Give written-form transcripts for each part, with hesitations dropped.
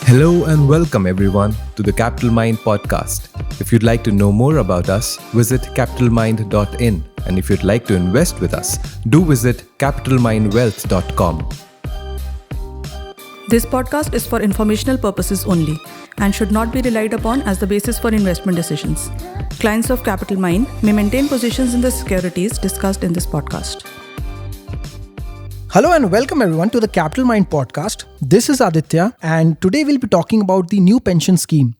Hello and welcome everyone to the Capital Mind podcast. If you'd like to know more about us, visit capitalmind.in, and if you'd like to invest with us, do visit capitalmindwealth.com. This podcast is for informational purposes only and should not be relied upon as the basis for investment decisions. Clients of Capital Mind may maintain positions in the securities discussed in this podcast. Hello and welcome everyone to the Capital Mind podcast. This is Aditya and today we'll be talking about the new pension scheme.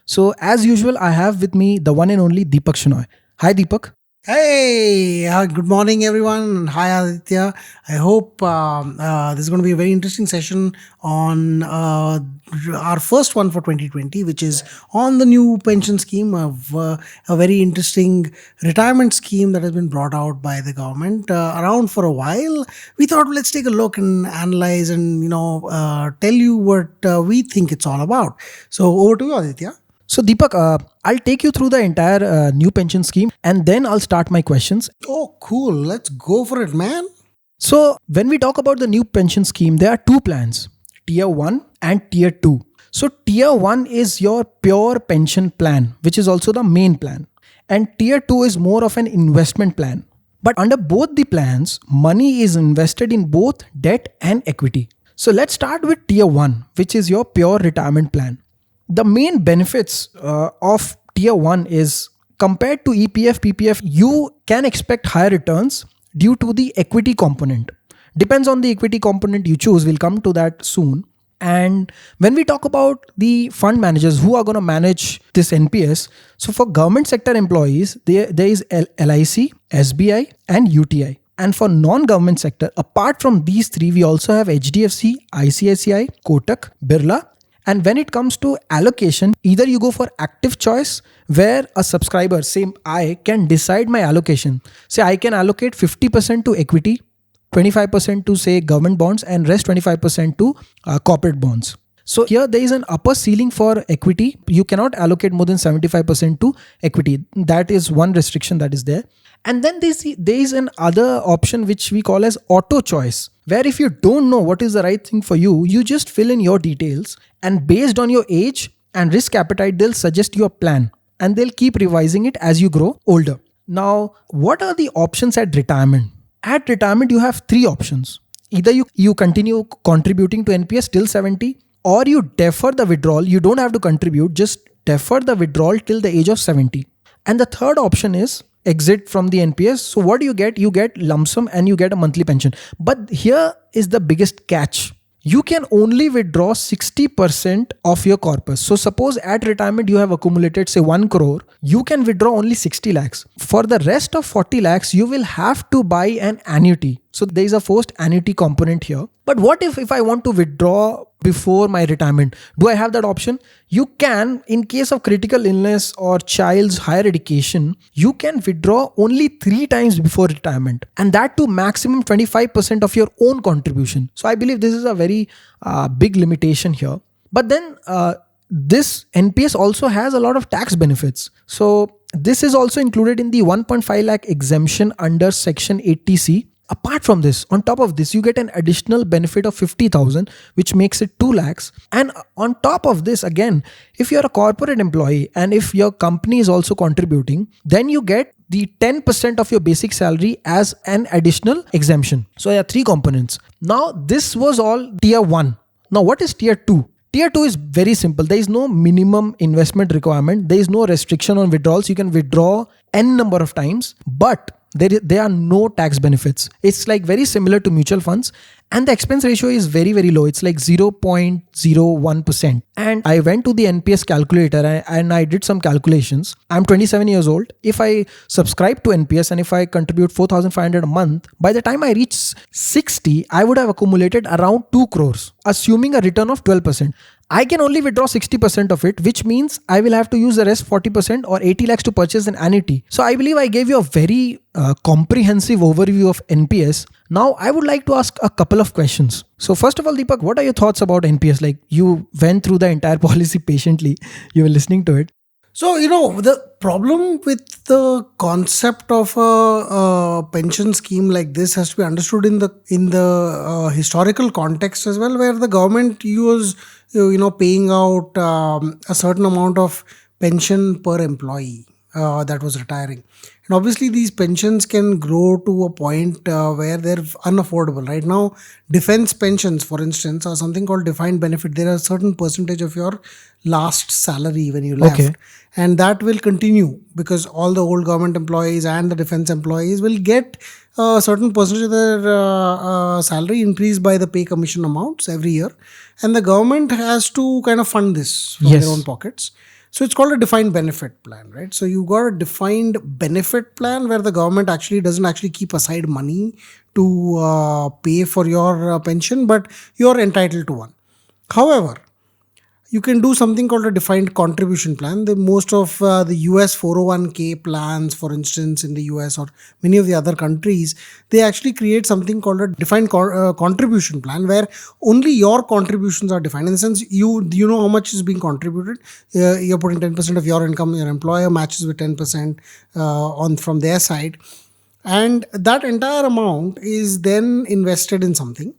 So as usual, I have with me the one and only Deepak Shenoy. Hi Deepak. Hey, good morning everyone. Hi Aditya. I hope this is going to be a very interesting session on our first one for 2020, which is on the new pension scheme of a very interesting retirement scheme that has been brought out by the government around for a while. We thought let's take a look and analyze and tell you what we think it's all about. So over to you, Aditya. So Deepak, I'll take you through the entire new pension scheme and then I'll start my questions. Oh, cool. Let's go for it, man. So when we talk about the new pension scheme, there are two plans, Tier 1 and Tier 2. So Tier 1 is your pure pension plan, which is also the main plan. And Tier 2 is more of an investment plan. But under both the plans, money is invested in both debt and equity. So let's start with Tier 1, which is your pure retirement plan. The main benefits of Tier 1 is compared to EPF, PPF, you can expect higher returns due to the equity component. Depends on the equity component you choose. We'll come to that soon. And when we talk about the fund managers who are going to manage this NPS, so for government sector employees, there is LIC, SBI and UTI. And for non-government sector, apart from these three, we also have HDFC, ICICI, Kotak, Birla. And when it comes to allocation, either you go for active choice where a subscriber, say I, can decide my allocation. Say I can allocate 50% to equity, 25% to say government bonds and rest 25% to corporate bonds. So here there is an upper ceiling for equity. You cannot allocate more than 75% to equity. That is one restriction that is there. And then there is an other option which we call as auto choice, where if you don't know what is the right thing for you, you just fill in your details and based on your age and risk appetite, they'll suggest you a plan and they'll keep revising it as you grow older. Now, what are the options at retirement? At retirement, you have three options. Either you continue contributing to NPS till 70 or you defer the withdrawal. You don't have to contribute, just defer the withdrawal till the age of 70. And the third option is exit from the NPS. So what do you get? You get lump sum and you get a monthly pension. But here is the biggest catch. You can only withdraw 60% of your corpus. So suppose at retirement you have accumulated say 1 crore, you can withdraw only 60 lakhs. For the rest of 40 lakhs, you will have to buy an annuity. So there is a forced annuity component here. But what if I want to withdraw before my retirement? Do I have that option? You can, in case of critical illness or child's higher education, you can withdraw only 3 times before retirement. And that to maximum 25% of your own contribution. So I believe this is a very big limitation here. But then this NPS also has a lot of tax benefits. So this is also included in the 1.5 lakh exemption under Section 80C. Apart from this, on top of this, you get an additional benefit of 50,000, which makes it 2 lakhs. And on top of this, again, if you're a corporate employee and if your company is also contributing, then you get the 10% of your basic salary as an additional exemption. So there are 3 components. Now, this was all Tier 1. Now, what is Tier 2? Tier 2 is very simple. There is no minimum investment requirement. There is no restriction on withdrawals. You can withdraw n number of times, but there are no tax benefits. It's like very similar to mutual funds and the expense ratio is very, very low. It's like 0.01%. And I went to the NPS calculator and I did some calculations. I'm 27 years old. If I subscribe to NPS and if I contribute 4,500 a month, by the time I reach 60, I would have accumulated around 2 crores, assuming a return of 12%. I can only withdraw 60% of it, which means I will have to use the rest 40% or 80 lakhs to purchase an annuity. So I believe I gave you a very comprehensive overview of NPS. Now I would like to ask a couple of questions. So first of all, Deepak, what are your thoughts about NPS? Like you went through the entire policy patiently. You were listening to it. So, the problem with the concept of a pension scheme like this has to be understood in the historical context as well, where the government was paying out a certain amount of pension per employee that was retiring. And obviously, these pensions can grow to a point where they're unaffordable. Right now, defense pensions, for instance, are something called defined benefit. There are a certain percentage of your last salary when you left. Okay. And that will continue because all the old government employees and the defense employees will get a certain percentage of their salary increased by the pay commission amounts every year. And the government has to kind of fund this from Yes. their own pockets. So it's called a defined benefit plan, right? So you got a defined benefit plan where the government actually doesn't actually keep aside money to pay for your pension, but you're entitled to one. However, you can do something called a defined contribution plan. The most of the US 401k plans, for instance, in the US or many of the other countries, they actually create something called a defined contribution plan where only your contributions are defined. In the sense, you know how much is being contributed. You're putting 10% of your income, your employer matches with 10% on from their side. And that entire amount is then invested in something.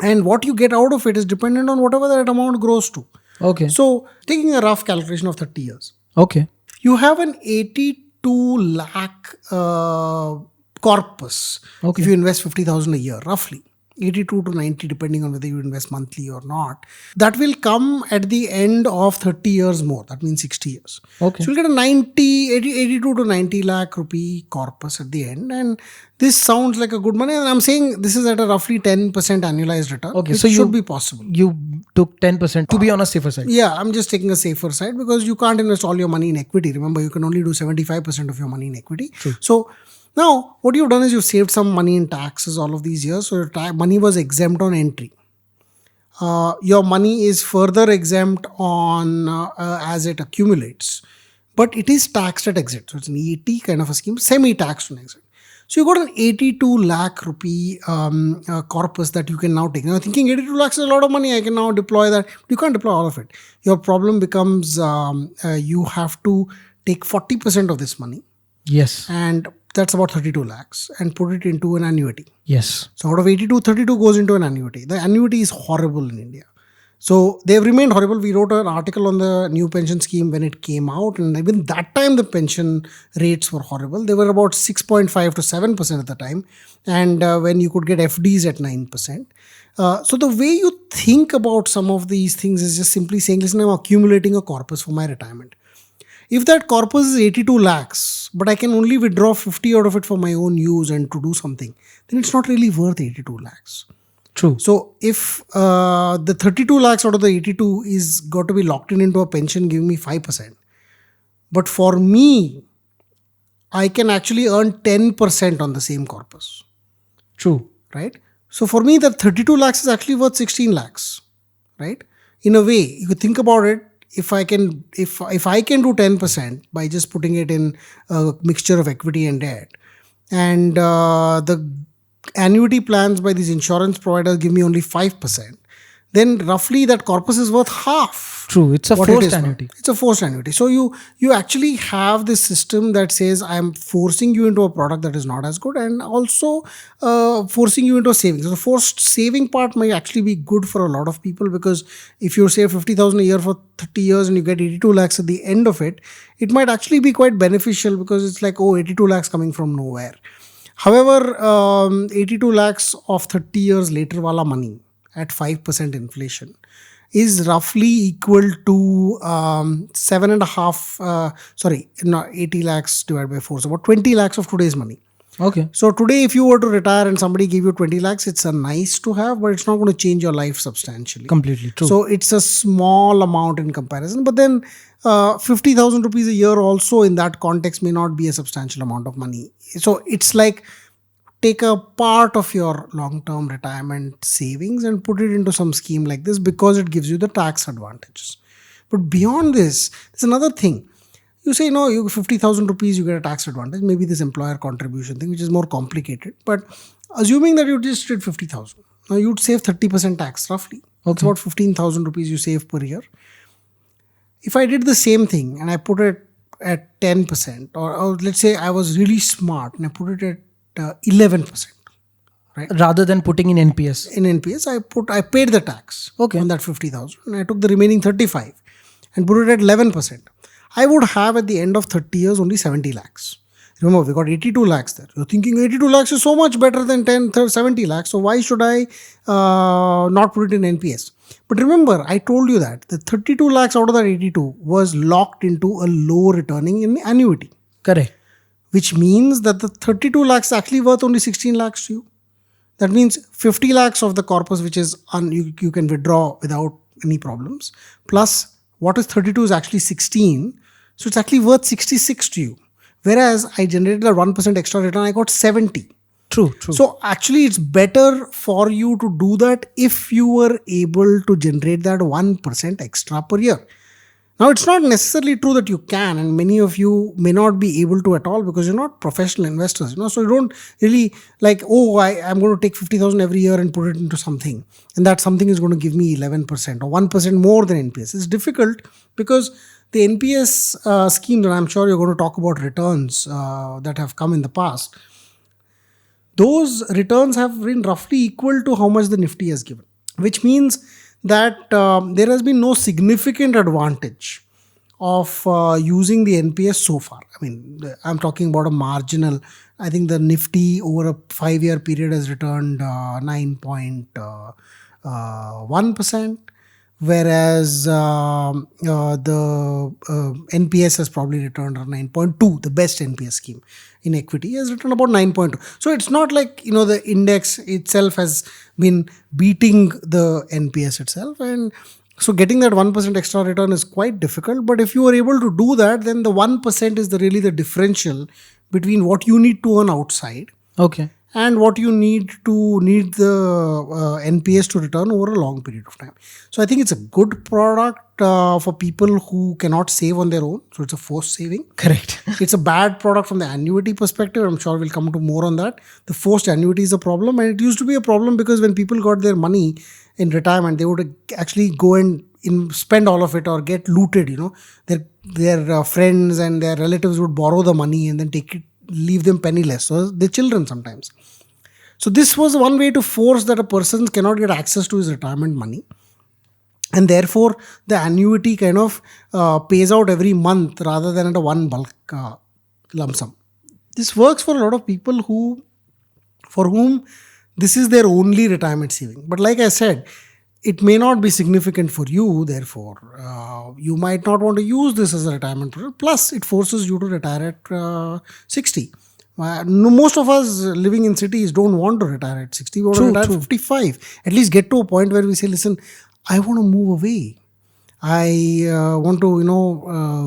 And what you get out of it is dependent on whatever that amount grows to. Okay. So, taking a rough calculation of 30 years, Okay. you have an 82 lakh corpus Okay. if you invest 50,000 a year, roughly. 82 to 90, depending on whether you invest monthly or not. That will come at the end of 30 years more. That means 60 years. Okay. So you'll get a 82 to 90 lakh rupee corpus at the end. And this sounds like a good money. And I'm saying this is at a roughly 10% annualized return, Okay, which so should be possible. You took 10% to be on a safer side. Yeah, I'm just taking a safer side because you can't invest all your money in equity. Remember, you can only do 75% of your money in equity. True. So now what you've done is you've saved some money in taxes all of these years. So your money was exempt on entry. Your money is further exempt on as it accumulates, but it is taxed at exit. So it's an EAT kind of a scheme, semi-taxed on exit. So you got an 82 lakh rupee corpus that you can now take. Now thinking 82 lakhs is a lot of money, I can now deploy that. You can't deploy all of it. Your problem becomes you have to take 40% of this money, Yes. and that's about 32 lakhs, and put it into an annuity. Yes. So out of 82, 32 goes into an annuity. The annuity is horrible in India. So they've remained horrible. We wrote an article on the new pension scheme when it came out, and even that time the pension rates were horrible. They were about 6.5 to 7% at the time, and when you could get FDs at 9%. So the way you think about some of these things is just simply saying, listen, I'm accumulating a corpus for my retirement. If that corpus is 82 lakhs, but I can only withdraw 50 out of it for my own use and to do something, then it's not really worth 82 lakhs. True. So if the 32 lakhs out of the 82 is got to be locked into a pension giving me 5%, but for me, I can actually earn 10% on the same corpus, True. right? So for me, that 32 lakhs is actually worth 16 lakhs, right? In a way, you could think about it. If I can do 10% by just putting it in a mixture of equity and debt, and the annuity plans by these insurance providers give me only 5%, then roughly that corpus is worth half. True. It's a what it forced is now. annuity. It's a forced annuity. So you actually have this system that says I'm forcing you into a product that is not as good, and also forcing you into a savings. So the forced saving part might actually be good for a lot of people, because if you save 50,000 a year for 30 years and you get 82 lakhs at the end of it, it might actually be quite beneficial, because it's like, 82 lakhs coming from nowhere. However, 82 lakhs of 30 years later wala money at 5% inflation is roughly equal to 80 lakhs divided by 4. So about 20 lakhs of today's money. Okay. So today, if you were to retire and somebody gave you 20 lakhs, it's a nice to have, but it's not going to change your life substantially. Completely true. So it's a small amount in comparison. But then 50,000 rupees a year also in that context may not be a substantial amount of money. So it's like, take a part of your long-term retirement savings and put it into some scheme like this, because it gives you the tax advantages. But beyond this, there's another thing. You say, no, you 50,000 rupees, you get a tax advantage. Maybe this employer contribution thing, which is more complicated. But assuming that you just did 50,000, now you'd save 30% tax roughly. Okay. It's about 15,000 rupees you save per year. If I did the same thing and I put it at 10%, or let's say I was really smart and I put it at 11%. right? Rather than putting in NPS. In NPS, I paid the tax on that 50,000 and I took the remaining 35 and put it at 11%. I would have at the end of 30 years only 70 lakhs. Remember, we got 82 lakhs there. You're thinking 82 lakhs is so much better than 70 lakhs. So why should I not put it in NPS? But remember, I told you that the 32 lakhs out of that 82 was locked into a low returning in annuity. Correct. Which means that the 32 lakhs is actually worth only 16 lakhs to you. That means 50 lakhs of the corpus, which is you can withdraw without any problems. Plus, what is 32 is actually 16. So it's actually worth 66 to you. Whereas I generated a 1% extra return, I got 70. True. So actually it's better for you to do that if you were able to generate that 1% extra per year. Now, it's not necessarily true that you can, and many of you may not be able to at all because you're not professional investors, so you don't really like, I'm going to take 50,000 every year and put it into something, and that something is going to give me 11% or 1% more than NPS. It's difficult because the NPS schemes, and I'm sure you're going to talk about returns that have come in the past, those returns have been roughly equal to how much the Nifty has given, which means that there has been no significant advantage of using the NPS so far. I mean, I'm talking about a marginal. I think the Nifty over a 5-year period has returned 9.1%, whereas the NPS has probably returned 9.2. The best NPS scheme in equity has returned about 9.2. So it's not like the index itself has been beating the NPS itself, and so getting that 1% extra return is quite difficult. But if you are able to do that, then the 1% is really the differential between what you need to earn outside, okay, and what you need the NPS to return over a long period of time. So I think it's a good product for people who cannot save on their own. So it's a forced saving. correct. It's a bad product from the annuity perspective. I'm sure we'll come to more on that. The forced annuity is a problem, and it used to be a problem because when people got their money in retirement, they would actually go and spend all of it or get looted. Their friends and their relatives would borrow the money and then take it, leave them penniless. So their children sometimes. So this was one way to force that a person cannot get access to his retirement money. And therefore, the annuity kind of pays out every month rather than at a one bulk lump sum. This works for a lot of people for whom this is their only retirement saving. But like I said, it may not be significant for you. Therefore, you might not want to use this as a retirement product. Plus, it forces you to retire at 60. Most of us living in cities don't want to retire at 60. We want to retire at 55. At least get to a point where we say, listen, I want to move away. I want to,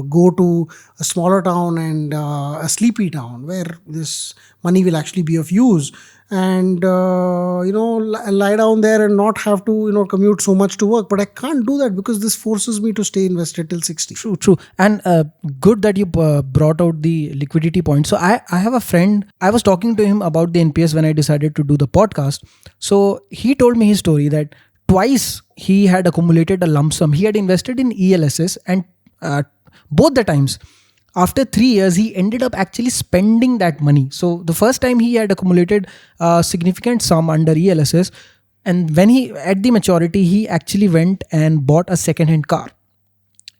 go to a smaller town and a sleepy town where this money will actually be of use, and lie down there and not have to commute so much to work. But I can't do that because this forces me to stay invested till 60. True. And good that you brought out the liquidity point. So I have a friend, I was talking to him about the NPS when I decided to do the podcast. So he told me his story that twice he had accumulated a lump sum. He had invested in ELSS, and both the times, after 3 years, he ended up actually spending that money. So the first time he had accumulated a significant sum under ELSS, and when he at the maturity, he actually went and bought a second-hand car.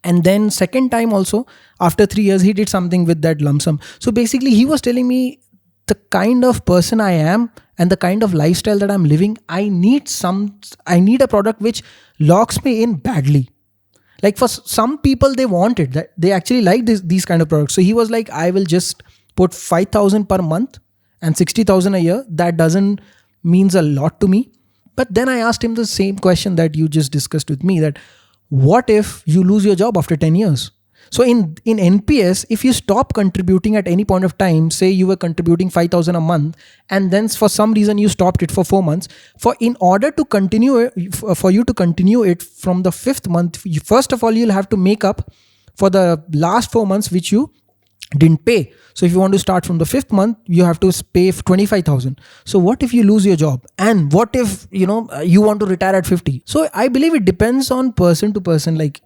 And then second time also, after 3 years, he did something with that lump sum. So basically, he was telling me the kind of person I am and the kind of lifestyle that I'm living, I need a product which locks me in badly. Like for some people, they want it. That they actually like these kind of products. So he was like, I will just put 5,000 per month and 60,000 a year. That doesn't means a lot to me. But then I asked him the same question that you just discussed with me, that what if you lose your job after 10 years? So in NPS, if you stop contributing at any point of time, say you were contributing 5,000 a month, and then for some reason you stopped it for 4 months, for you to continue it from the 5th month, first of all, you'll have to make up for the last 4 months which you didn't pay. So if you want to start from the 5th month, you have to pay 25,000. So what if you lose your job? And what if, you want to retire at 50? So I believe it depends on person to person. Like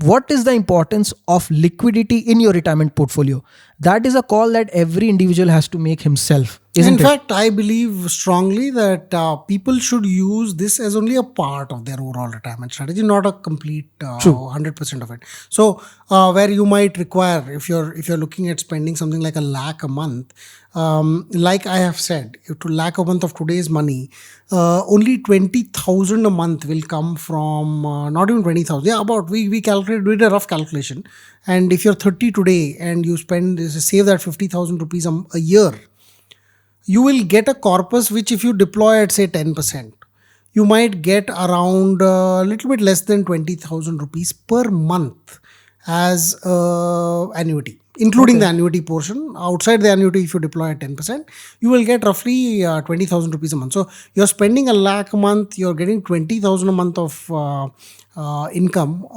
what is the importance of liquidity in your retirement portfolio? That is a call that every individual has to make himself. isn't In it? fact, I believe strongly that people should use this as only a part of their overall retirement strategy, not a complete True. 100% of it. So, where you might require, if you're looking at spending something like a lakh a month, like I have said, if to lakh a month of today's money, only 20,000 a month will come from not even 20,000. Yeah, about we calculated, did a rough calculation, and if you're 30 today and you save that 50,000 rupees a year, you will get a corpus which, if you deploy at say 10%, you might get around a little bit less than 20,000 rupees per month as annuity, including Okay. the annuity portion. Outside the annuity, if you deploy at 10%, you will get roughly 20,000 rupees a month. So you're spending a lakh a month, you're getting 20,000 a month of income.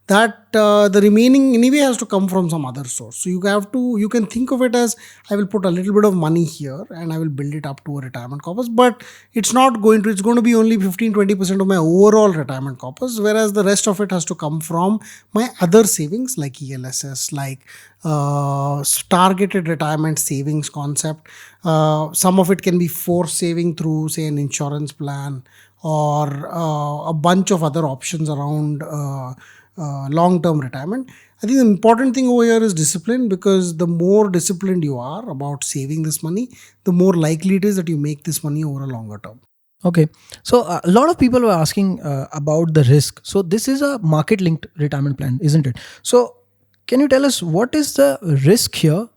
That the remaining anyway has to come from some other source. So you can think of it as, I will put a little bit of money here and I will build it up to a retirement corpus, but it's going to be only 15-20% of my overall retirement corpus, whereas the rest of it has to come from my other savings like ELSS, like targeted retirement savings concept. Some of it can be forced saving through say an insurance plan, or a bunch of other options around long-term retirement. I think the important thing over here is discipline, because the more disciplined you are about saving this money, the more likely it is that you make this money over a longer term. Okay. So a lot of people were asking about the risk. So this is a market linked retirement plan, isn't it? So can you tell us what is the risk here,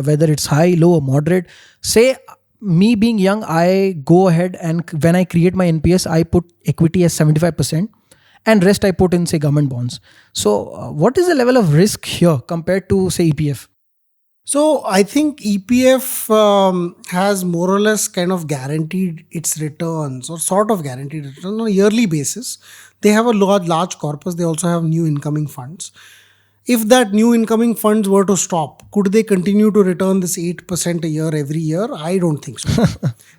whether it's high, low, or moderate? Say me being young, I go ahead and when I create my NPS, I put equity as 75% and rest I put in say government bonds. So what is the level of risk here compared to say EPF? So I think EPF has more or less kind of guaranteed its returns, or sort of guaranteed returns on a yearly basis. They have a large corpus. They also have new incoming funds. If that new incoming funds were to stop, could they continue to return this 8% a year every year? I don't think so.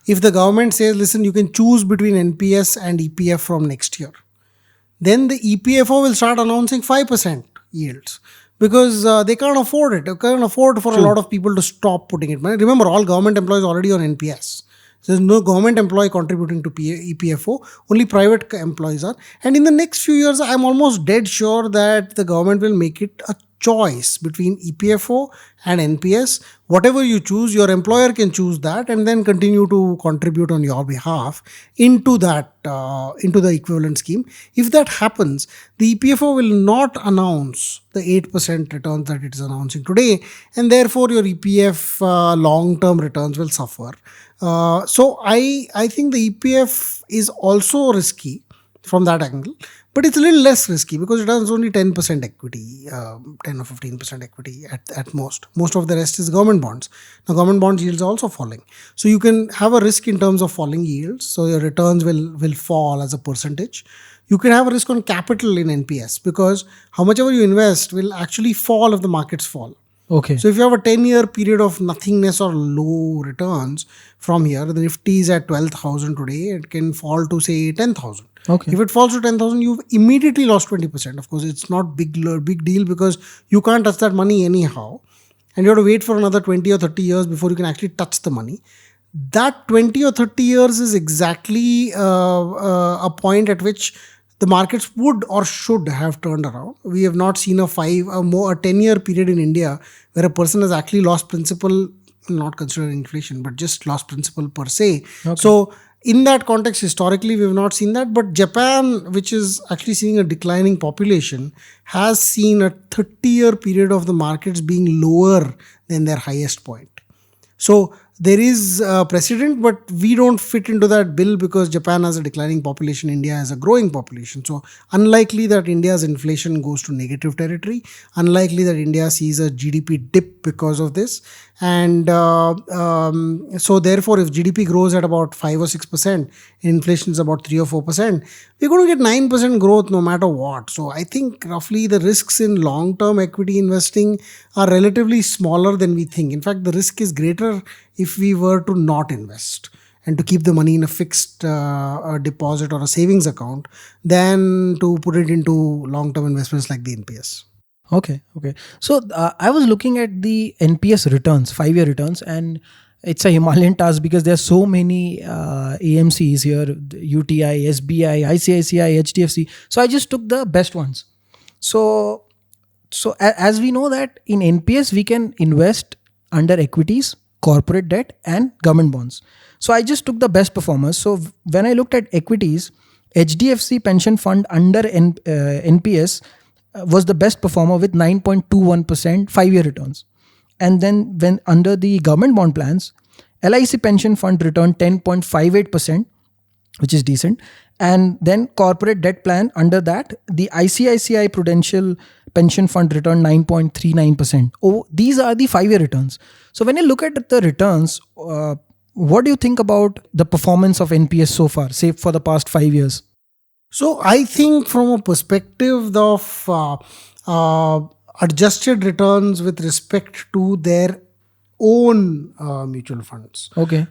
If the government says, listen, you can choose between NPS and EPF from next year, then the EPFO will start announcing 5% yields, because they can't afford it. They can't afford for a lot of people to stop putting it. Remember, all government employees already on NPS. So there's no government employee contributing to EPFO, only private employees are. And in the next few years, I'm almost dead sure that the government will make it a choice between EPFO and NPS. Whatever you choose, your employer can choose that and then continue to contribute on your behalf into that into the equivalent scheme. If that happens, the EPFO will not announce the 8% returns that it is announcing today, and therefore your EPF long-term returns will suffer. So I think the EPF is also risky from that angle, but it's a little less risky because it has only 10% equity, 10 or 15% equity at most. Most of the rest is government bonds. Now, government bonds yields are also falling. So you can have a risk in terms of falling yields. So your returns will fall as a percentage. You can have a risk on capital in NPS, because how much ever you invest will actually fall if the markets fall. Okay. So if you have a 10-year period of nothingness or low returns from here, the Nifty is at 12,000 today, it can fall to say 10,000. Okay. If it falls to 10,000, you've immediately lost 20%. Of course, it's not big deal, because you can't touch that money anyhow. And you have to wait for another 20 or 30 years before you can actually touch the money. That 20 or 30 years is exactly a point at which the markets would or should have turned around. We have not seen a 10-year period in India where a person has actually lost principal, not considering inflation, but just lost principal per se. Okay. So in that context, historically, we have not seen that. But Japan, which is actually seeing a declining population, has seen a 30-year period of the markets being lower than their highest point. So there is a precedent, but we don't fit into that bill because Japan has a declining population, India has a growing population. So unlikely that India's inflation goes to negative territory, unlikely that India sees a GDP dip because of this. And so therefore, if GDP grows at about 5 or 6% and inflation is about 3 or 4%, we're going to get 9% growth no matter what. So I think roughly the risks in long-term equity investing are relatively smaller than we think. In fact, the risk is greater if we were to not invest and to keep the money in a fixed deposit or a savings account than to put it into long-term investments like the NPS. Okay. So I was looking at the NPS returns, 5-year returns, and it's a Himalayan task because there are so many AMCs here, UTI, SBI, ICICI, HDFC. So I just took the best ones. So as we know that in NPS, we can invest under equities, corporate debt and government bonds. So I just took the best performers. So when I looked at equities, HDFC pension fund under NPS was the best performer with 9.21% 5-year returns. And then when under the government bond plans, LIC pension fund returned 10.58%, which is decent. And then corporate debt plan under that, the ICICI Prudential pension fund returned 9.39%. Oh, these are the 5-year returns. So when you look at the returns, what do you think about the performance of NPS so far, say for the past 5 years? So I think from a perspective of adjusted returns with respect to their own mutual funds. Okay.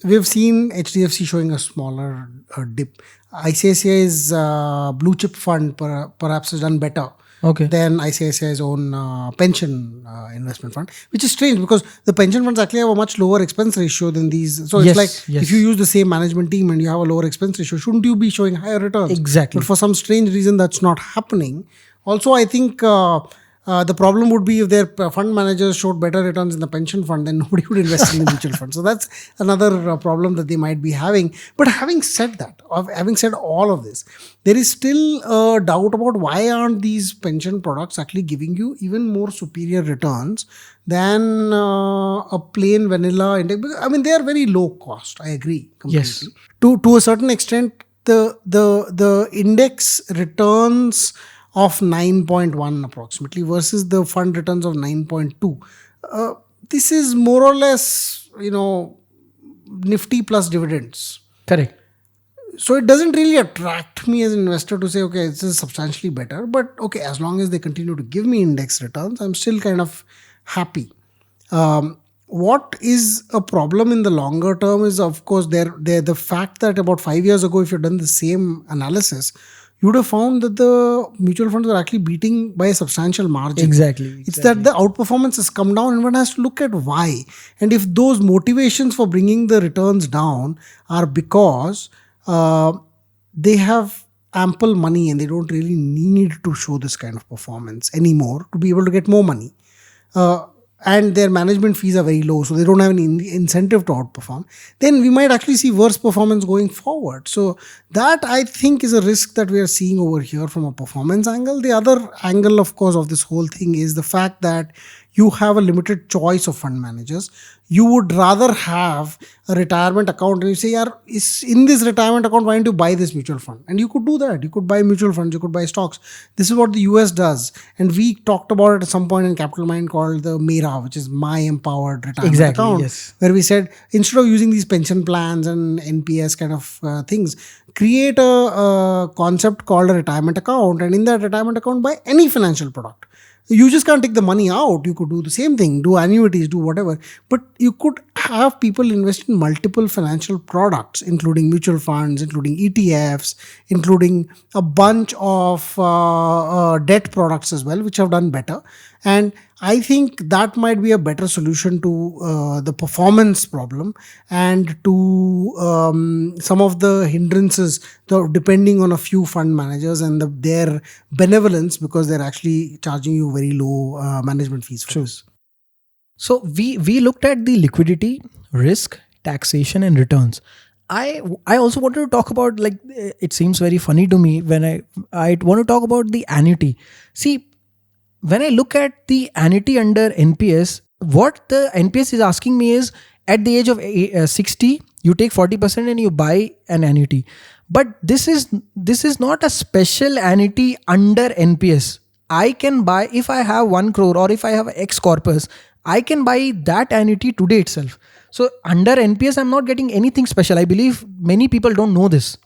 We've seen HDFC showing a smaller dip. ICICI's blue chip fund perhaps has done better than ICICI's own pension investment fund, which is strange because the pension funds actually have a much lower expense ratio than these. So it's like if you use the same management team and you have a lower expense ratio, shouldn't you be showing higher returns? Exactly. But for some strange reason, that's not happening. Also, I think the problem would be if their fund managers showed better returns in the pension fund, then nobody would invest in the mutual fund. So that's another problem that they might be having. But having said that, having said all of this, there is still a doubt about why aren't these pension products actually giving you even more superior returns than a plain vanilla index. I mean, they are very low cost. I agree completely. Yes. To a certain extent, the index returns of 9.1 approximately versus the fund returns of 9.2. This is more or less, nifty plus dividends. Correct. So it doesn't really attract me as an investor to say, okay, this is substantially better. But okay, as long as they continue to give me index returns, I'm still kind of happy. What is a problem in the longer term is, of course, the fact that about 5 years ago, if you've done the same analysis, you would have found that the mutual funds are actually beating by a substantial margin. Exactly. It's that the outperformance has come down and one has to look at why. And if those motivations for bringing the returns down are because they have ample money and they don't really need to show this kind of performance anymore to be able to get more money. And their management fees are very low, so they don't have any incentive to outperform, then we might actually see worse performance going forward. So that, I think, is a risk that we are seeing over here from a performance angle. The other angle, of course, of this whole thing is the fact that you have a limited choice of fund managers. You would rather have a retirement account and you say, in this retirement account, why don't you buy this mutual fund? And you could do that. You could buy mutual funds, you could buy stocks. This is what the US does. And we talked about it at some point in Capital Mind called the MERA, which is My Empowered Retirement Account. Yes. Where we said, instead of using these pension plans and NPS kind of things, create a concept called a retirement account. And in that retirement account, buy any financial product. You just can't take the money out. You could do the same thing, do annuities, do whatever. But you could have people invest in multiple financial products, including mutual funds, including ETFs, including a bunch of debt products as well, which have done better. And I think that might be a better solution to the performance problem and to some of the hindrances, depending on a few fund managers and their benevolence, because they're actually charging you very low management fees for this. So we looked at the liquidity, risk, taxation and returns. I also wanted to talk about, like, it seems very funny to me when I want to talk about the annuity. See, when I look at the annuity under NPS, what the NPS is asking me is, at the age of 60, you take 40% and you buy an annuity. But this is not a special annuity under NPS. I can buy, if I have 1 crore or if I have X corpus, I can buy that annuity today itself. So under NPS, I'm not getting anything special. I believe many people don't know this.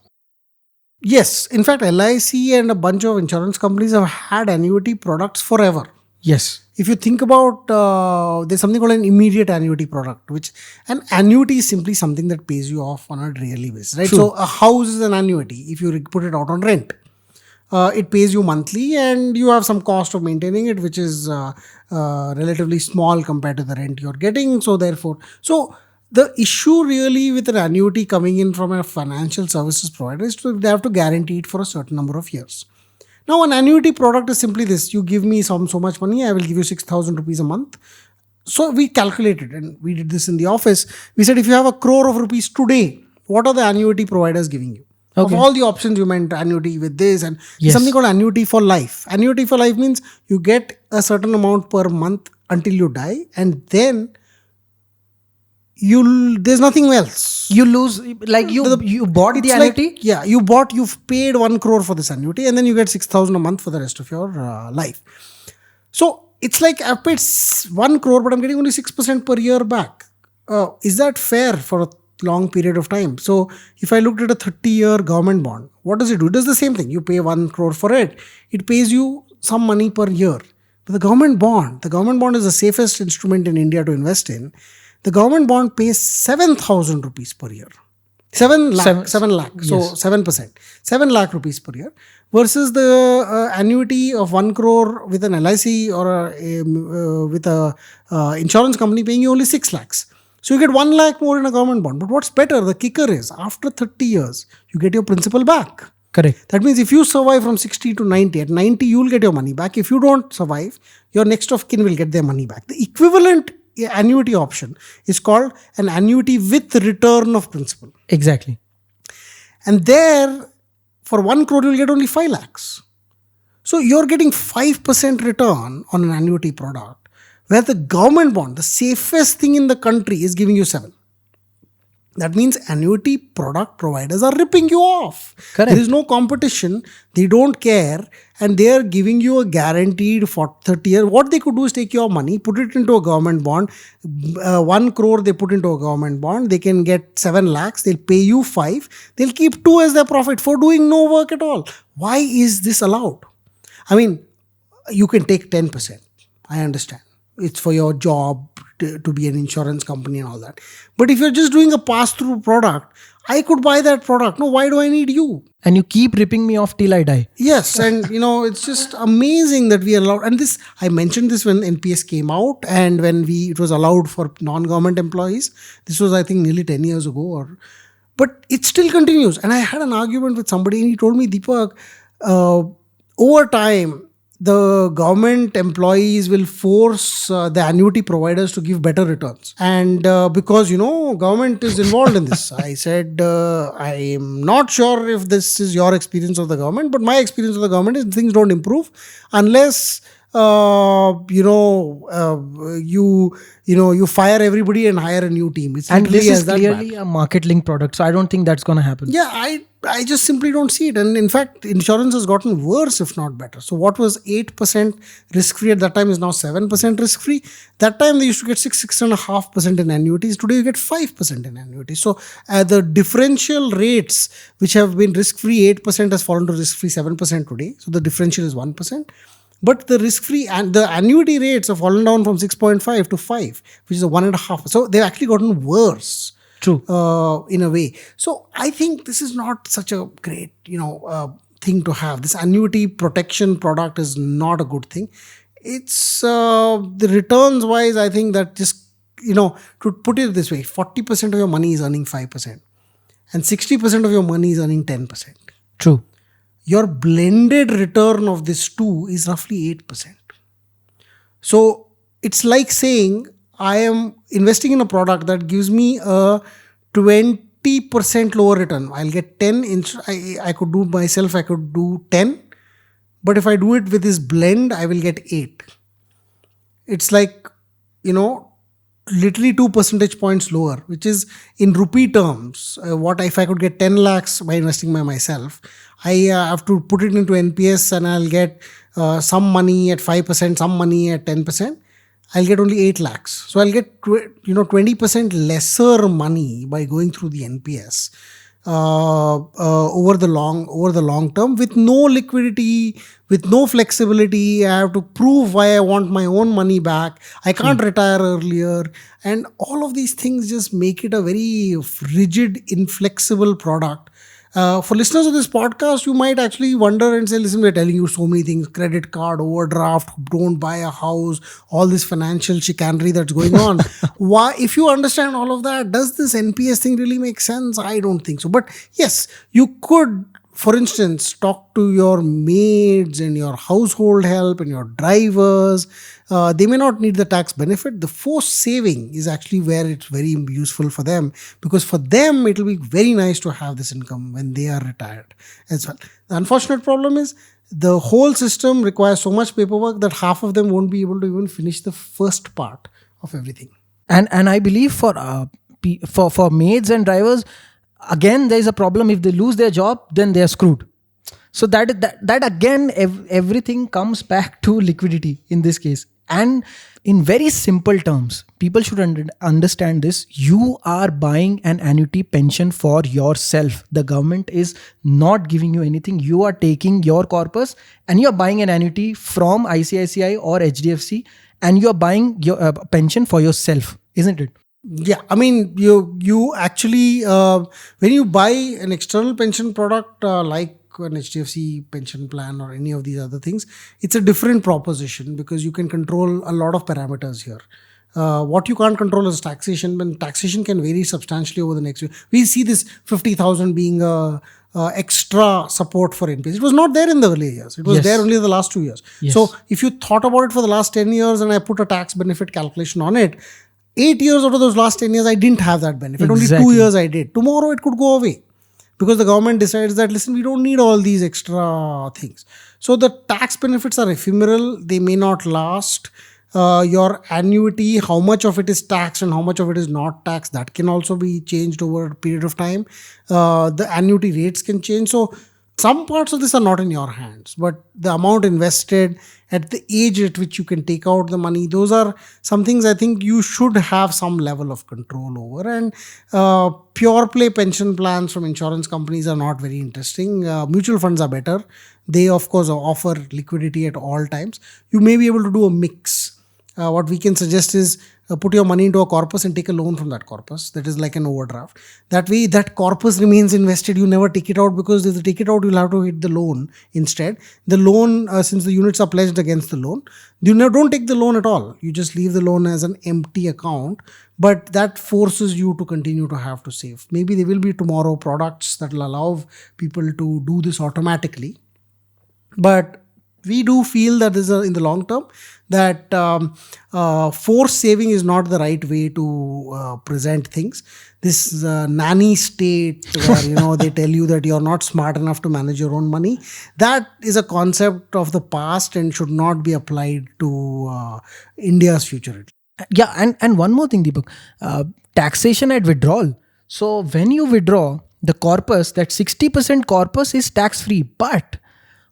Yes. In fact, LIC and a bunch of insurance companies have had annuity products forever. Yes. If you think about, there's something called an immediate annuity product, which an annuity is simply something that pays you off on a yearly basis, right? True. So a house is an annuity if you put it out on rent. It pays you monthly, and you have some cost of maintaining it, which is relatively small compared to the rent you're getting. So therefore, the issue really with an annuity coming in from a financial services provider is they have to guarantee it for a certain number of years. Now, an annuity product is simply this: you give me so much money, I will give you 6,000 rupees a month. So we calculated, and we did this in the office. We said, if you have 1 crore of rupees today, what are the annuity providers giving you? Okay. Of all the options, you meant annuity with this, and Yes. something called annuity for life. Annuity for life means you get a certain amount per month until you die, and then there's nothing else. You lose, like you bought the It's annuity. like, you've paid 1 crore for this annuity, and then you get 6,000 a month for the rest of your life. So it's like I've paid 1 crore, but I'm getting only 6% per year back. Is that fair for a long period of time? So if I looked at a 30-year government bond, what does it do? It does the same thing. You pay 1 crore for it. It pays you some money per year. But the government bond is the safest instrument in India to invest in. The government bond pays 7,000 rupees per year. 7 lakh. So Yes. 7%. 7 lakh rupees per year versus the annuity of 1 crore with an LIC or with a insurance company paying you only 6 lakhs. So you get 1 lakh more in a government bond. But what's better, the kicker is after 30 years, you get your principal back. Correct. That means if you survive from 60 to 90, at 90 you will get your money back. If you don't survive, your next of kin will get their money back. The equivalent annuity option is called an annuity with return of principal. Exactly. And there, for 1 crore, you'll get only 5 lakhs. So you're getting 5% return on an annuity product, where the government bond, the safest thing in the country, is giving you 7. That means annuity product providers are ripping you off. Correct. There is no competition. They don't care. And they are giving you a guaranteed for 30 years. What they could do is take your money, put it into a government bond. 1 crore they put into a government bond. They can get 7 lakhs. They'll pay you 5. They'll keep 2 as their profit for doing no work at all. Why is this allowed? I mean, you can take 10%. I understand. It's for your job to be an insurance company and all that. But if you're just doing a pass-through product, I could buy that product. No, why do I need you? And you keep ripping me off till I die. Yes, and it's just amazing that we are allowed. And this, I mentioned this when NPS came out, and when it was allowed for non-government employees. This was, I think, nearly 10 years ago. But it still continues. And I had an argument with somebody, and he told me, Deepak, over time, the government employees will force the annuity providers to give better returns. And because, government is involved in this. I said, I am not sure if this is your experience of the government, but my experience of the government is things don't improve unless you fire everybody and hire a new team. It's And this literally is as that clearly bad. a market link product. So I don't think that's going to happen. Yeah, I just simply don't see it. And in fact, insurance has gotten worse, if not better. So what was 8% risk-free at that time is now 7% risk-free. That time they used to get 6.5% in annuities. Today you get 5% in annuities. So the differential rates, which have been risk-free 8%, has fallen to risk-free 7% today. So the differential is 1%. But the risk-free and the annuity rates have fallen down from 6.5 to 5, which is a 1.5. So they've actually gotten worse. True. In a way. So I think this is not such a great, thing to have. This annuity protection product is not a good thing. It's the returns wise, I think that just, to put it this way, 40% of your money is earning 5% and 60% of your money is earning 10%. True. Your blended return of this two is roughly 8%. So it's like saying I am investing in a product that gives me a 20% lower return. I'll get 10. I could do myself, I could do 10. But if I do it with this blend, I will get 8. It's like, literally 2 percentage points lower, which is in rupee terms. What if I could get 10 lakhs by investing by myself? I have to put it into NPS and I'll get some money at 5%, some money at 10%. I'll get only 8 lakhs. So I'll get 20% lesser money by going through the NPS over the long term, with no liquidity, with no flexibility. I have to prove why I want my own money back. I can't retire earlier, and all of these things just make it a very rigid, inflexible product. For listeners of this podcast, you might actually wonder and say, listen, we're telling you so many things, credit card, overdraft, don't buy a house, all this financial chicanery that's going on. Why, if you understand all of that, does this NPS thing really make sense? I don't think so. But yes, you could, for instance, talk to your maids and your household help and your drivers. They may not need the tax benefit. The forced saving is actually where it's very useful for them, because for them it will be very nice to have this income when they are retired as well. The unfortunate problem is the whole system requires so much paperwork that half of them won't be able to even finish the first part of everything. And I believe for maids and drivers, again, there is a problem. If they lose their job, then they are screwed. So that again, everything comes back to liquidity in this case. And in very simple terms, people should understand this. You are buying an annuity pension for yourself. The government is not giving you anything. You are taking your corpus and you are buying an annuity from ICICI or HDFC, and you are buying your pension for yourself, isn't it? Yeah, I mean, you actually, when you buy an external pension product like an HDFC pension plan or any of these other things, it's a different proposition because you can control a lot of parameters here. What you can't control is taxation, but taxation can vary substantially over the next year. We see this 50,000 being extra support for NPS. It was not there in the early years. It was there only the last 2 years. Yes. So if you thought about it for the last 10 years and I put a tax benefit calculation on it, 8 years out of those last 10 years, I didn't have that benefit. Exactly. Only 2 years I did. Tomorrow it could go away because the government decides that, listen, we don't need all these extra things. So the tax benefits are ephemeral. They may not last. Your annuity, how much of it is taxed and how much of it is not taxed, that can also be changed over a period of time. The annuity rates can change. So some parts of this are not in your hands, but the amount invested at the age at which you can take out the money, those are some things I think you should have some level of control over. And pure play pension plans from insurance companies are not very interesting. Mutual funds are better. They, of course, offer liquidity at all times. You may be able to do a mix. What we can suggest is put your money into a corpus and take a loan from that corpus. That is like an overdraft. That way, that corpus remains invested. You never take it out, because if you take it out, you'll have to hit the loan instead. The loan, since the units are pledged against the loan, you don't take the loan at all. You just leave the loan as an empty account, but that forces you to continue to have to save. Maybe there will be tomorrow products that will allow people to do this automatically. But we do feel that this is in the long term that forced saving is not the right way to present things. This nanny state where they tell you that you're not smart enough to manage your own money, that is a concept of the past and should not be applied to India's future. Yeah, and one more thing, Deepak, taxation at withdrawal. So when you withdraw the corpus, that 60% corpus is tax free, but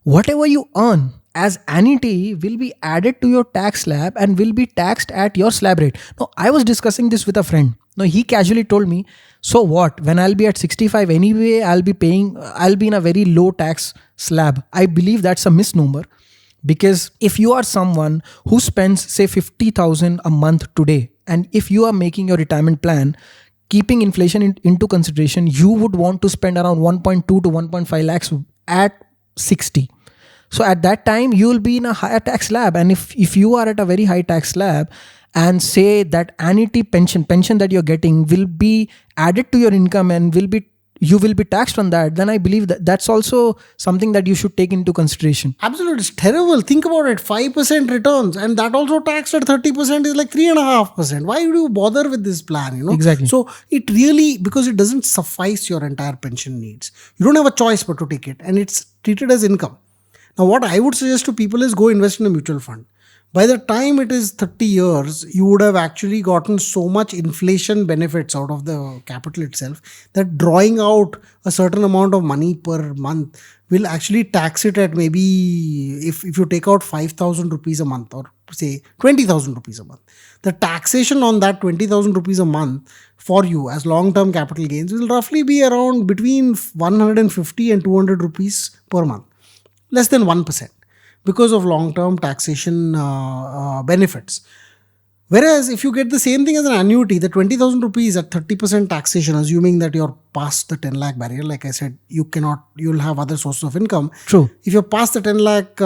whatever you earn as annuity will be added to your tax slab and will be taxed at your slab rate. Now, I was discussing this with a friend. Now, he casually told me, so what? When I'll be at 65 anyway, I'll be in a very low tax slab. I believe that's a misnomer, because if you are someone who spends, say, 50,000 a month today, and if you are making your retirement plan, keeping inflation into consideration, you would want to spend around 1.2 to 1.5 lakhs at 60. So at that time, you will be in a higher tax slab. And if you are at a very high tax slab, and say that annuity pension that you're getting will be added to your income and you will be taxed on that, then I believe that that's also something that you should take into consideration. Absolutely. It's terrible. Think about it. 5% returns, and that also taxed at 30% is like 3.5%. Why do you bother with this plan? Exactly. So it really, because it doesn't suffice your entire pension needs. You don't have a choice but to take it, and it's treated as income. Now, what I would suggest to people is go invest in a mutual fund. By the time it is 30 years, you would have actually gotten so much inflation benefits out of the capital itself that drawing out a certain amount of money per month will actually tax it at maybe, if you take out 5,000 rupees a month, or say 20,000 rupees a month, the taxation on that 20,000 rupees a month for you as long-term capital gains will roughly be around between 150 and 200 rupees per month. Less than 1%, because of long-term taxation benefits. Whereas if you get the same thing as an annuity, the 20,000 rupees at 30% taxation, assuming that you're past the 10 lakh barrier, like I said, you'll have other sources of income. True. If you're past the 10 lakh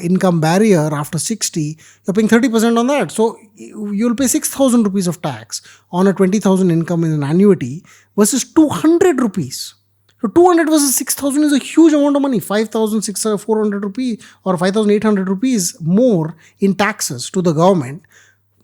income barrier after 60, you're paying 30% on that. So you'll pay 6,000 rupees of tax on a 20,000 income in an annuity versus 200 rupees. So 200 versus 6,000 is a huge amount of money. 5,400 rupees or 5,800 rupees more in taxes to the government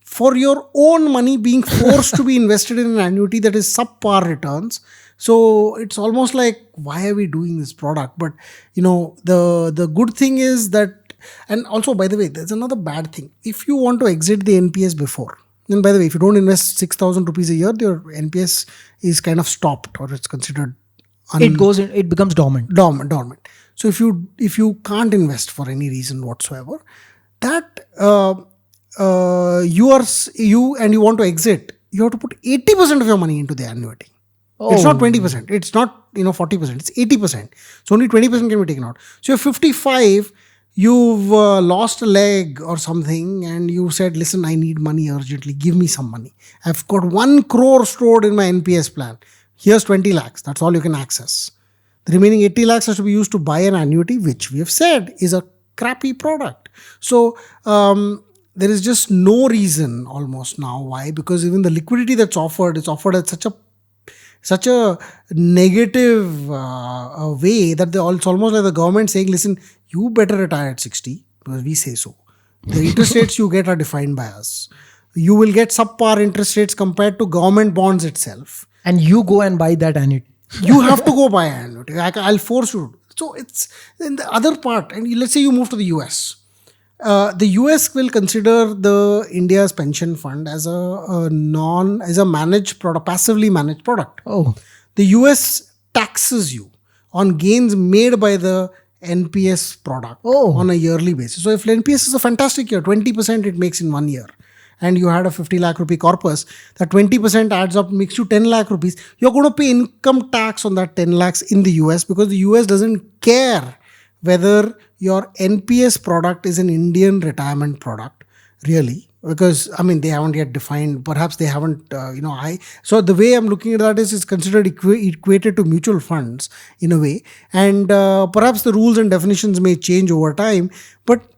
for your own money being forced to be invested in an annuity that is subpar returns. So it's almost like, why are we doing this product? But the good thing is that, and also, by the way, there's another bad thing. If you want to exit the NPS before, and by the way, if you don't invest 6,000 rupees a year, your NPS is kind of stopped, or it's considered It becomes dormant. Dormant. So if you can't invest for any reason whatsoever, that you want to exit, you have to put 80% of your money into the annuity. It's not 20%. It's not 40%. It's 80%. So only 20% can be taken out. So you're 55. You've lost a leg or something, and you said, "Listen, I need money urgently. Give me some money. I've got 1 crore stored in my NPS plan. Here's 20 lakhs. That's all you can access. The remaining 80 lakhs has to be used to buy an annuity, which we have said is a crappy product." So there is just no reason almost now why, because even the liquidity that's offered is offered at such a negative way that it's almost like the government saying, "Listen, you better retire at 60 because we say so. The interest rates you get are defined by us. You will get subpar interest rates compared to government bonds itself. And you go and buy that annuity. You have to go buy an annuity. I'll force you." So it's in the other part. And let's say you move to the US. The US will consider the India's pension fund as a managed product, passively managed product. Oh. The US taxes you on gains made by the NPS product on a yearly basis. So if NPS is a fantastic year, 20% it makes in 1 year, and you had a 50 lakh rupee corpus, that 20% adds up, makes you 10 lakh rupees. You're going to pay income tax on that 10 lakhs in the US, because the US doesn't care whether your NPS product is an Indian retirement product, really. Because, they haven't yet defined, perhaps they haven't, so the way I'm looking at that is it's considered equated to mutual funds in a way. And perhaps the rules and definitions may change over time, but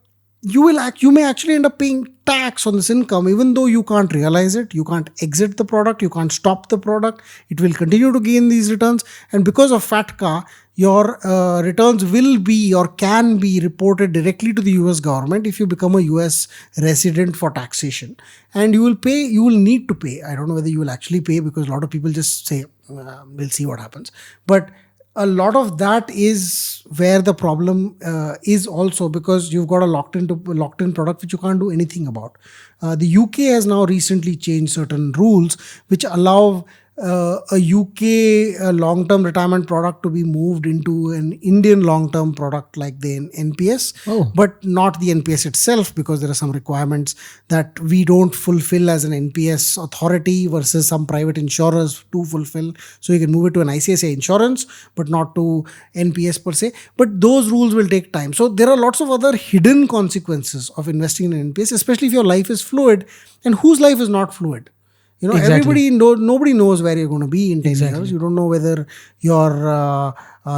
you may actually end up paying tax on this income, even though you can't realize it. You can't exit the product. You can't stop the product. It will continue to gain these returns. And because of FATCA, your returns will be or can be reported directly to the US government if you become a US resident for taxation. And you will need to pay. I don't know whether you will actually pay, because a lot of people just say, we'll see what happens. But a lot of that is where the problem is also, because you've got a locked-in product which you can't do anything about. The UK has now recently changed certain rules which allow a UK long-term retirement product to be moved into an Indian long-term product like the NPS, but not the NPS itself, because there are some requirements that we don't fulfill as an NPS authority versus some private insurers to fulfill. So you can move it to an ICICI insurance, but not to NPS per se. But those rules will take time. So there are lots of other hidden consequences of investing in NPS, especially if your life is fluid. And whose life is not fluid? Exactly. Nobody knows where you're going to be in 10 years. You don't know whether your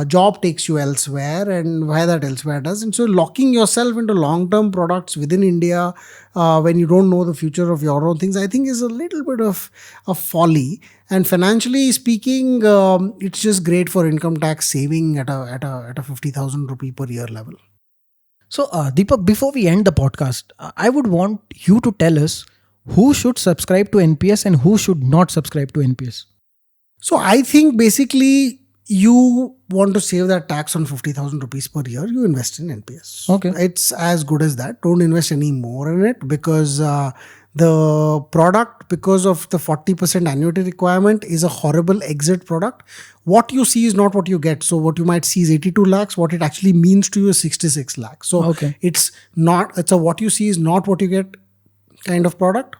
job takes you elsewhere and why that elsewhere does. And so locking yourself into long-term products within India when you don't know the future of your own things, I think is a little bit of a folly. And financially speaking, it's just great for income tax saving at a 50,000 rupee per year level. So Deepak, before we end the podcast, I would want you to tell us who should subscribe to NPS and who should not subscribe to NPS. So I think basically you want to save that tax on 50,000 rupees per year, you invest in NPS. Okay. It's as good as that. Don't invest any more in it, because the product, because of the 40% annuity requirement, is a horrible exit product. What you see is not what you get. So what you might see is 82 lakhs. What it actually means to you is 66 lakhs. So it's a what you see is not what you get kind of product.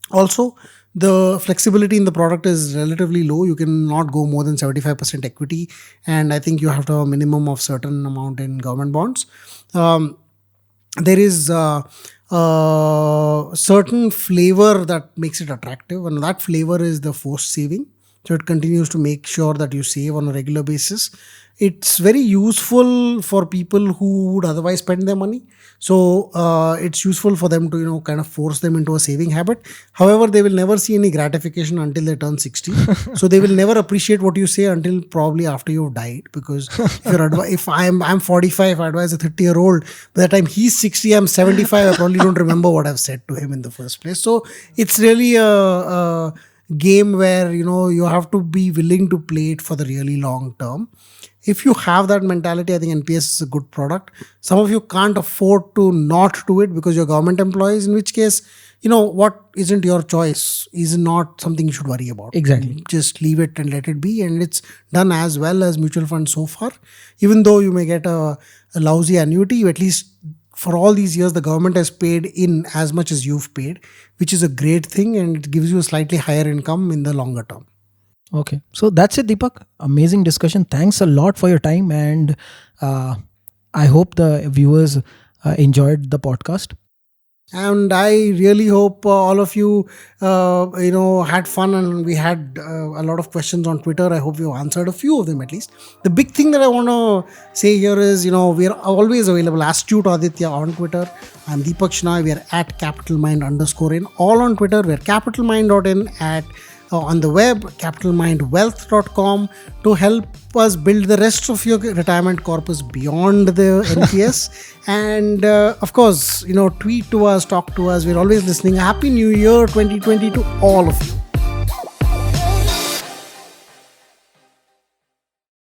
Also, the flexibility in the product is relatively low. You cannot go more than 75% equity, and I think you have to have a minimum of certain amount in government bonds. there is certain flavor that makes it attractive, and that flavor is the forced saving. So it continues to make sure that you save on a regular basis. It's very useful for people who would otherwise spend their money. So it's useful for them to kind of force them into a saving habit. However, they will never see any gratification until they turn 60. So they will never appreciate what you say until probably after you've died. Because if I'm 45, I advise a 30-year-old. By the time he's 60, I'm 75. I probably don't remember what I've said to him in the first place. So it's really a game where you have to be willing to play it for the really long term. If you have that mentality, I think NPS is a good product. Some of you can't afford to not do it because you're government employees, in which case, what isn't your choice is not something you should worry about. Exactly. Just leave it and let it be. And it's done as well as mutual funds so far. Even though you may get a lousy annuity, you at least for all these years, the government has paid in as much as you've paid, which is a great thing, and it gives you a slightly higher income in the longer term. Okay. So that's it, Deepak. Amazing discussion. Thanks a lot for your time. And I hope the viewers enjoyed the podcast. And I really hope all of you, had fun, and we had a lot of questions on Twitter. I hope you answered a few of them at least. The big thing that I want to say here is, we are always available. Astute Aditya on Twitter. I'm Deepak Shnoy. We are at capitalmind_in. All on Twitter. We're capitalmind.in on the web, capitalmindwealth.com, to help us build the rest of your retirement corpus beyond the NPS. And of course, tweet to us, talk to us. We're always listening. Happy New Year 2020 to all of you.